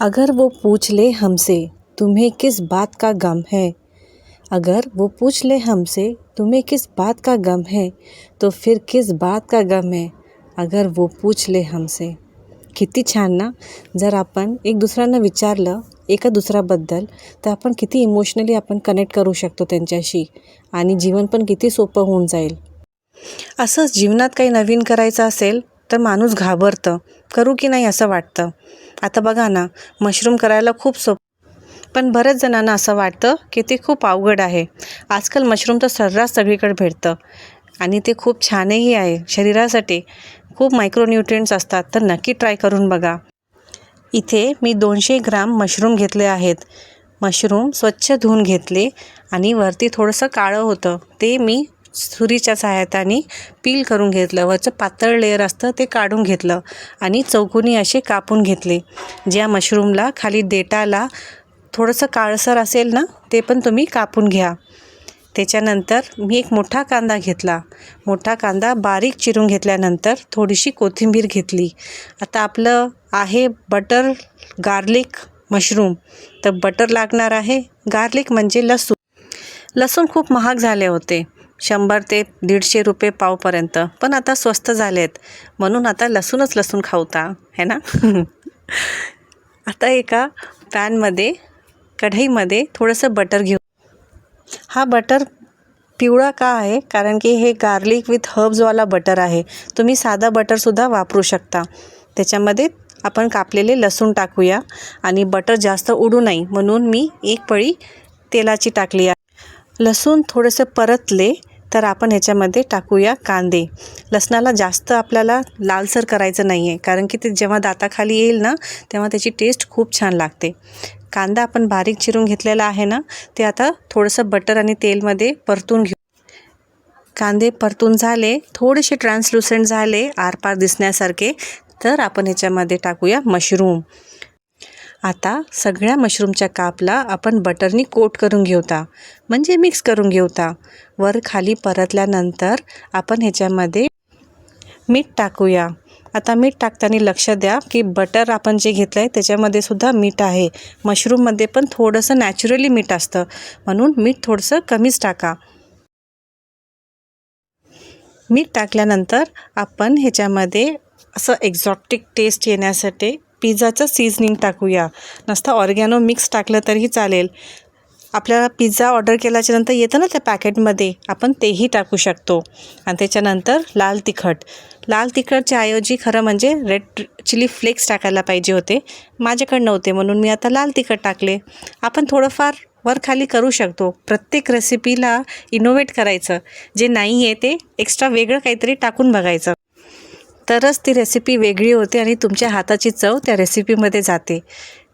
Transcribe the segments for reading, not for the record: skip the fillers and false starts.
अगर वो पूछ ले हमसे तुम्हें किस बात का गम है, अगर वो पूछ ले हमसे तुम्हें किस बात का गम है, तो फिर किस बात का गम है अगर वो पूछ ले हमसे. किती छान ना. जर आपण एक दुसऱ्यांना विचारलं एका दुसऱ्याबद्दल तर आपण किती इमोशनली आपण कनेक्ट करू शकतो त्यांच्याशी आणि जीवन पण किती सोपं होऊन जाईल. असंच जीवनात काही नवीन करायचं असेल तर माणूस घाबरतं, करू की नाही असं वाटतं. आता बघा ना, मशरूम करायला खूप पण बऱ्याच जणांना असं वाटतं की ते खूप अवघड आहे. आजकाल मशरूम तर सर्रास सगळीकडे भेटतं आणि ते खूप छानही आहे. शरीरासाठी खूप मायक्रोन्यूट्रिएंट्स असतात, तर नक्की ट्राय करून बघा. इथे मी 200 ग्राम मशरूम घेतले आहेत. मशरूम स्वच्छ धुवून घेतले आणि वरती थोडंसं काळं होतं ते मी सुरीच्या सहायताने पील करून घेतलं. वरचं पातळ लेयर असतं ते काढून घेतलं आणि चौकोनी असे कापून घेतले. ज्या मशरूमला खाली देठाला थोडंसं काळसर असेल ना, ते पण तुम्ही कापून घ्या. त्याच्यानंतर मी एक मोठा कांदा घेतला. मोठा कांदा बारीक चिरून घेतल्यानंतर थोडीशी कोथिंबीर घेतली. आता आपलं आहे बटर गार्लिक मशरूम, तर बटर लागणार आहे. गार्लिक म्हणजे लसूण. लसूण खूप महाग झाले होते, 100 ते 150 रुपये पावपर्यंत, पण आता स्वस्त झाले आहेत म्हणून आता लसूण खाऊता है ना. आता एका पॅनमध्ये कढईमध्ये थोडंसं बटर घेऊ. हा बटर पिवळा का आहे, कारण की हे गार्लिक विथ हर्ब्सवाला बटर आहे. तुम्ही साधा बटरसुद्धा वापरू शकता. त्याच्यामध्ये आपण कापलेले लसूण टाकूया आणि बटर जास्त उडू नये म्हणून मी एक पळी तेलाची टाकली आहे. लसूण थोडेसे परतले तर आपण ह्याच्यामध्ये टाकूया कांदे. लसणाला जास्त आपल्याला लालसर करायचं नाही आहे, कारण की ते जेव्हा दाताखाली येईल ना तेव्हा त्याची टेस्ट खूप छान लागते. कांदा आपण बारीक चिरून घेतलेला आहे ना, ते आता थोडंसं बटर आणि तेलमध्ये परतून घेऊ. कांदे परतून झाले, थोडेसे ट्रान्सलुसेंट झाले आरपार दिसण्यासारखे, तर आपण ह्याच्यामध्ये टाकूया मशरूम. आता सगळ्या मशरूमच्या कापला आपण बटरनी कोट करून घेऊता, म्हणजे मिक्स करून घेऊता. वर खाली परतल्यानंतर आपण ह्याच्यामध्ये मीठ टाकूया. आता मीठ टाकताना लक्ष द्या की बटर आपण जे घेतलं आहे त्याच्यामध्ये सुद्धा मीठ आहे. मशरूममध्ये पण थोडंसं नॅचरली मीठ असतं, म्हणून मीठ थोडंसं कमीच टाका. मीठ टाकल्यानंतर आपण ह्याच्यामध्ये असं एक्झॉटिक टेस्ट येण्यासाठी पिझ्झाचं सीझनिंग टाकूया. नसतं ऑर्गॅनो मिक्स टाकलं तरीही चालेल. आपल्याला पिझ्झा ऑर्डर केल्याच्यानंतर येतं ना त्या पॅकेटमध्ये, आपण तेही टाकू शकतो. आणि त्याच्यानंतर लाल तिखटच्या ऐवजी खरं म्हणजे रेड चिली फ्लेक्स टाकायला पाहिजे होते. माझ्याकडे नव्हते म्हणून मी आता लाल तिखट टाकले. आपण थोडंफार वर खाली करू शकतो. प्रत्येक रेसिपीला इनोव्हेट करायचं. जे नाही आहे ते एक्स्ट्रा वेगळं काहीतरी टाकून बघायचं, तरच ती रेसिपी वेगळी होते आणि तुमच्या हाताची चव त्या रेसिपीमध्ये जाते.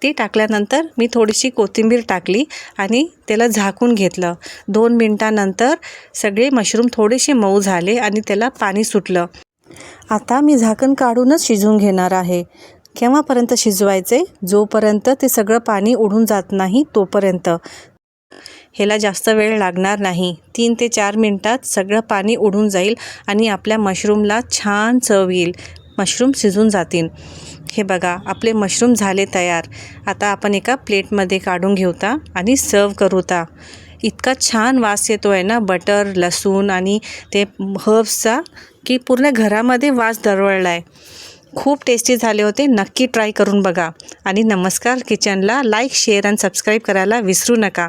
ती टाकल्यानंतर मी थोडीशी कोथिंबीर टाकली आणि त्याला झाकून घेतलं. 2 मिनटानंतर सगळे मशरूम थोडेसे मऊ झाले आणि त्याला पाणी सुटलं. आता मी झाकण काढूनच शिजवून घेणार आहे. केव्हापर्यंत शिजवायचे? जोपर्यंत ते सगळं पाणी उडून जात नाही तोपर्यंत. ह्याला जास्त वेळ लागणार नाही. 3 ते 4 मिनटात सगळं पाणी उडून जाईल आणि आपल्या मशरूमला छान चव येईल. मशरूम शिजून जातील. हे बघा, आपले मशरूम झाले तयार. आता आपण एका प्लेटमध्ये काढून घेऊता आणि सर्व करूता. इतका छान वास येतो आहे ना बटर, लसूण आणि ते हर्ब्सचा, की पूर्ण घरामध्ये वास दरवळला आहे. खूप टेस्टी झाले होते. नक्की ट्राय करून बघा. आणि नमस्कार किचनला लाईक, शेअर आणि सबस्क्राईब करायला विसरू नका.